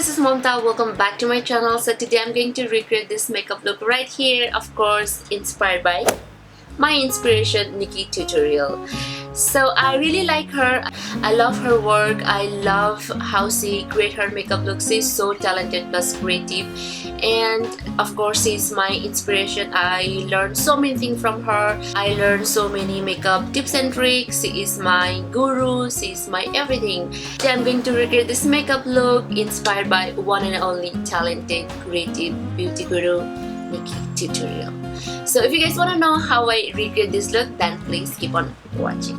this is mamTa. Welcome back to my channel. So today I'm going to recreate this makeup look right here, of course inspired by my inspiration, NIKKITUTORIAL. So I really like her. I love her work. I love how she creates her makeup looks. She's so talented plus creative, and of course she's my inspiration. I learned so many things from her. I learned so many makeup tips and tricks. She is my guru. She's my everything. Today I'm going to recreate this makeup look inspired by one and only talented creative beauty guru, NIKKITUTORIAL. So if you guys want to know how I recreate this look, then please keep on watching.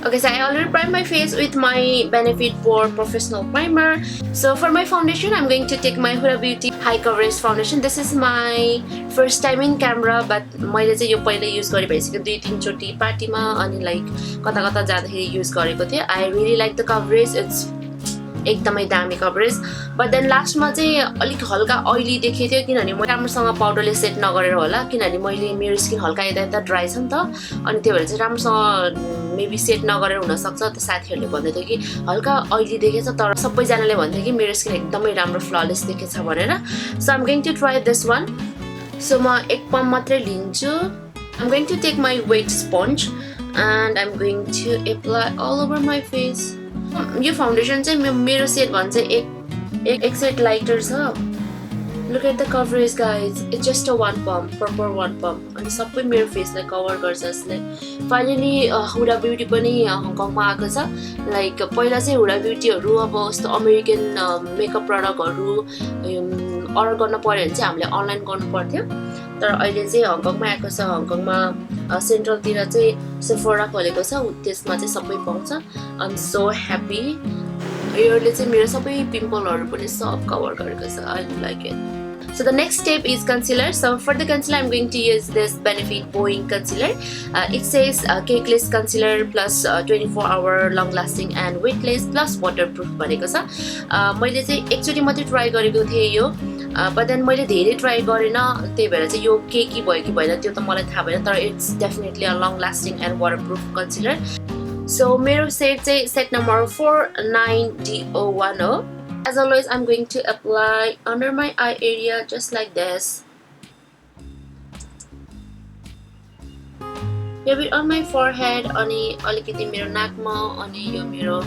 Okay, so I already primed my face with my Benefit Professional primer. So for my foundation, I'm going to take my Huda Beauty High Coverage Foundation. This is my first time in camera, but मैले चाहिँ यो पहिले use गरिसकेको 2-3 चोटी पार्टीमा अनि like कता कता जाँदाखेरि युज गरेको थिए. I really like the coverage. It's एकदमै दामी कभरेज. बट देन लास्टमा चाहिँ अलिक हल्का ऑयली देखेको थियो किनभने म राम्रोसँग पाउडरले सेट नगरेर होला, किनभने मैले मेरो स्किन हल्का यता ड्राई छ नि त, अनि त्यो भएर चाहिँ राम्रोसँग मेबी सेट नगरेर हुन सक्छ. त साथीहरूले भन्दै थियो कि हल्का ऑयली देखेछ, तर सबैजनाले भन्थे कि मेरो स्किन एकदमै राम्रो फ्ललेस देखेछ भनेर. So I'm going to try this one. So म एक पम्प मात्रै लिन्छु. I'm going to take my wet sponge and I'm going to apply all over my face. यो फाउन्डेसन चाहिँ मेरो सेट भन्छ एक सेट लाइटर छ. Look at the coverage guys. It's just a one pump, proper one pump, अनि सबै मेरो फेसलाई cover गर्छ यसले. फाइनली हुडा ब्युटी पनि हङकङमा आएको छ. लाइक पहिला चाहिँ हुडा ब्युटीहरू अब यस्तो अमेरिकन मेकअप प्रडक्टहरू अर्डर गर्न पर्यो भने चाहिँ हामीले अनलाइन गर्नु पर्थ्यो, तर अहिले चाहिँ हङकङमा आएको छ. हङकङमा सेन्ट्रलतिर चाहिँ सेफोरा खोलेको छ, त्यसमा चाहिँ सबै पाउँछ. आइ एम सो ह्याप्पी. यसले चाहिँ मेरो सबै पिम्पलहरू पनि सब कभर गरेको छ. I like it. So the next step is concealer. So for the concealer, I'm going to use this Benefit BOING concealer. It says cakeless concealer plus 24-hour long-lasting and weightless plus waterproof भनेको छ. मैले चाहिँ एकचोटि मात्रै try गरेको थिएँ यो, but then मैले धेरै ट्राई गरेन, त्यही भएर चाहिँ यो केकी भयो कि भएन त्यो त मलाई थाहा भएन, तर it's definitely a long-lasting and waterproof concealer. So मेरो सेट चाहिँ सेट नम्बर 49D01 हो. As always, I'm going to apply under my eye area just like this. A bit on my forehead, अनि अलिकति मेरो नाकमा, अनि यो मेरो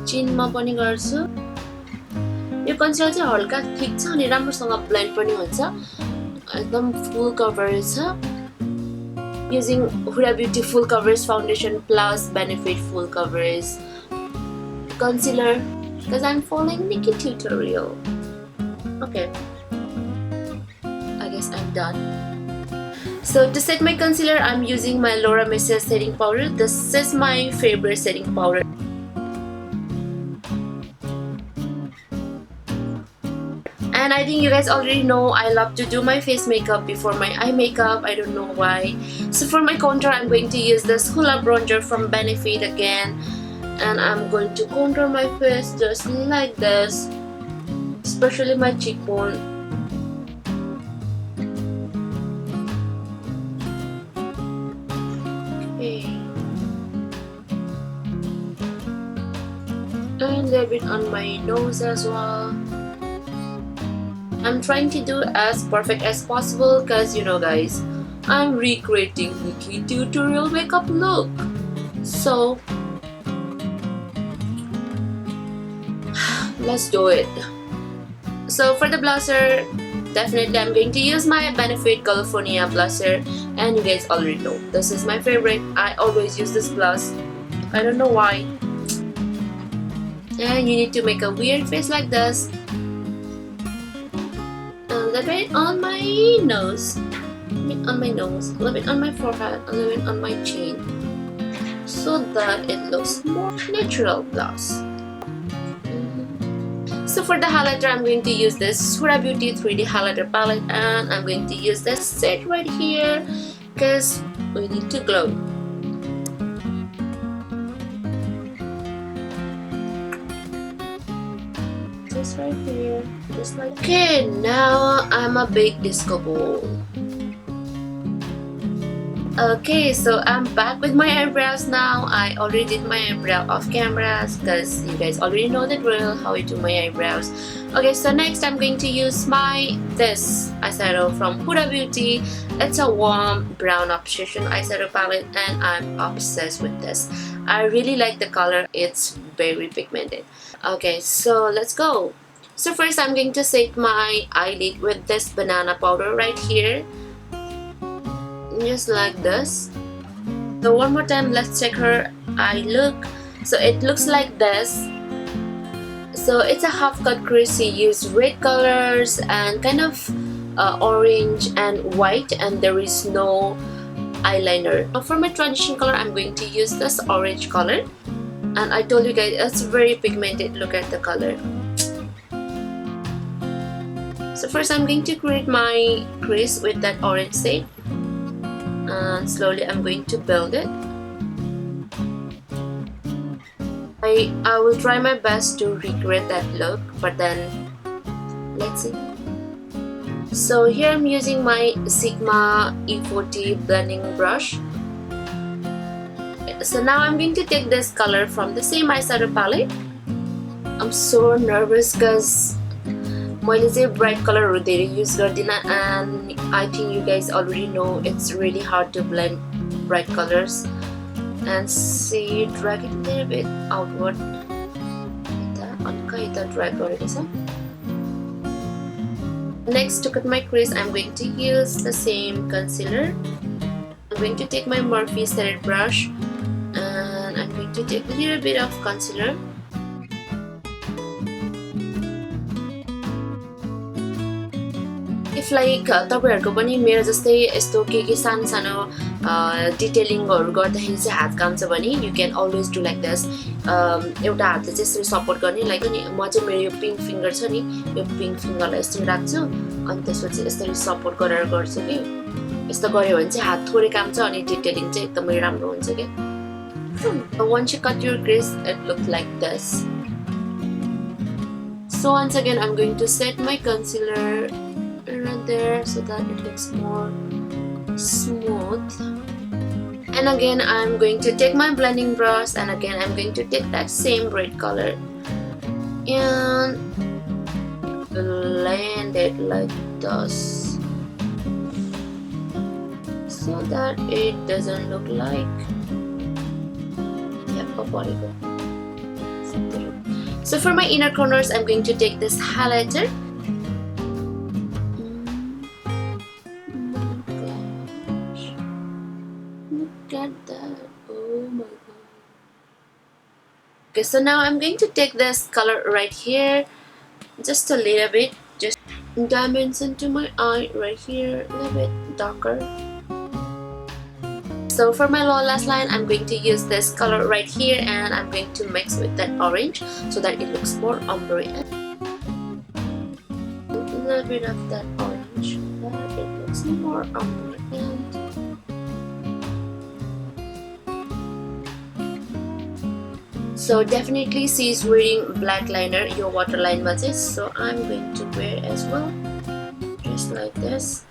चिनमा पनि गर्छु. यो कन्सिलर चाहिँ हल्का थिक छ अनि राम्रोसँग ब्लेन्ड पनि हुन्छ. एकदम फुल कभरेज छ. Using Huda Beauty Full Coverage Foundation plus Benefit Full Coverage Concealer. Because I'm following NIKKITUTORIAL. Okay, I guess I'm done. So to set my concealer, I'm using my LAURAMERICER setting powder. This is my favorite setting powder. And I think you guys already know I love to do my face makeup before my eye makeup. I don't know why. So for my contour, I'm going to use this HOLA bronzer from Benefit again. And I'm going to contour my face just like this, especially my cheekbone. Okay. And a little bit on my nose as well. I'm trying to do as perfect as possible because you know guys, I'm recreating NIKKITUTORIAL makeup look. So let's do it. So for the blusher, definitely I'm going to use my Benefit California blusher, and you guys already know this is my favorite. I always use this blush. I don't know why. And you need to make a weird face like this. A little bit on my nose, a bit on my nose, a little bit on my forehead, a little bit on my chin, so that it looks more natural blush. So for the highlighter, I'm going to use this Huda Beauty 3D highlighter palette, and I'm going to use this set right here because we need to glow. Just right here, just like. Okay, now I'm a big disco ball. Okay, so I'm back with my eyebrows now. I already did my eyebrow off cameras because you guys already know the drill how I do my eyebrows. Okay, so next I'm going to use this eyeshadow from Huda Beauty. It's a warm brown obsession eyeshadow palette and I'm obsessed with this. I really like the color. It's very pigmented. Okay, so let's go. So first I'm going to set my eyelid with this banana powder right here. Just like this. So one more time, let's check her eye look. So it looks like this. So it's a half cut crease. She used red colors and kind of orange and white, and there is no eyeliner. Now for my transition color, I'm going to use this orange color, and I told you guys it's very pigmented. Look at the color. So first I'm going to create my crease with that orange shade, and slowly I'm going to build it. I will try my best to recreate that look, but then let's see. So here I'm using my Sigma E40 blending brush. So now I'm going to take this color from the same eyeshadow palette. I'm so nervous because मैले चाहिँ bright color धेरै use गर्दिनँ, and I think you guys already know it's really hard to blend bright colors. And see, drag it a little bit outward. Drag गरेको छ. Next, to cut my crease, I'm going to use the same concealer. I'm going to take my Morphe Thread brush and I'm going to take a little bit of concealer. If like तपाईहरुको पनि मेरो जस्तै यस्तो के सानो सानो डिटेलिङहरु गर्दाखेरि चाहिँ हात काम्छ भने you can always do like this. एउटा हातले चाहिँ यसरी सपोर्ट गर्ने, लाइक नि म चाहिँ मेरो यो पिंक फिंगर छ नि, यो पिंक फिंगरलाई यसरी राख्छु अनि त्यसपछि यसरी सपोर्ट गरेर गर्छु के. यस्तो गर्यो भने चाहिँ हात थोरै काम्छ अनि डिटेलिङ चाहिँ एकदमै राम्रो हुन्छ के. Once you cut your crease, it looks like this. So once again I'm going to set my concealer right there so that it looks more smooth, and again I'm going to take my blending brush and again I'm going to take that same red color and blend it like this so that it doesn't look like So for my inner corners I'm going to take this highlighter. Okay, so now I'm going to take this color right here, just a little bit, just dimension to my eye right here, a little bit darker. So for my lower lash line, I'm going to use this color right here and I'm going to mix with that orange so that it looks more ombre. A little bit of that orange so that it looks more ombre. So definitely she's wearing black liner, your waterline matches, so I'm going to wear as well, just like this.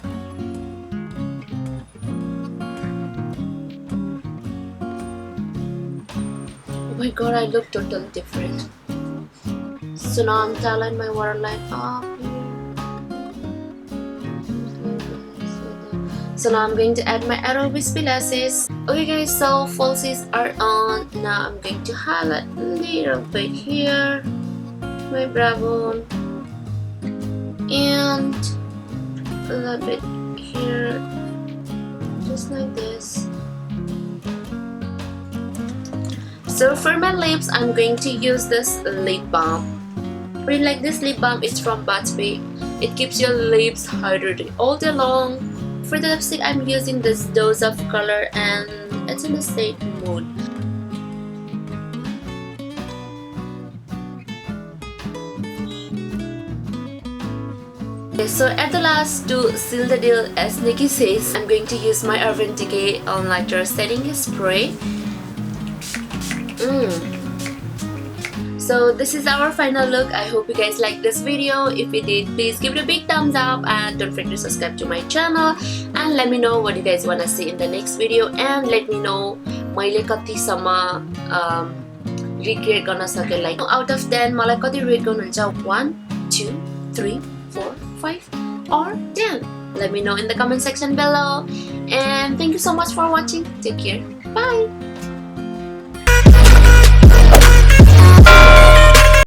Oh my god, I look totally different. So now I'm tying my waterline up here. So now I'm going to add my arrow wispy lashes. Okay guys, so falsies are on. Now I'm going to highlight a little bit here, my brow bone, and a little bit here, just like this. So for my lips, I'm going to use this lip balm. I really like this lip balm. It's from Burt's Bees. It keeps your lips hydrated all day long. For the lipstick, I'm using this Dose of Color and it's in the shade Mood. Okay, so at the last, to seal the deal, as Nikki says, I'm going to use my Urban Decay All-Nighter Setting Spray. So So this is our final look. I hope you guys liked this video. If you did, please give it a big thumbs up and don't forget to subscribe to my channel and let me know what you guys wanna see in the next video, and let me know मैले कतिसम्म recreate गर्न सके. Like out of 10 मलाई कति rate गर्नुहुन्छ? 1, 2, 3, 4, 5 or 10? Let me know in the comment section below. And thank you so much for watching. Take care. Bye.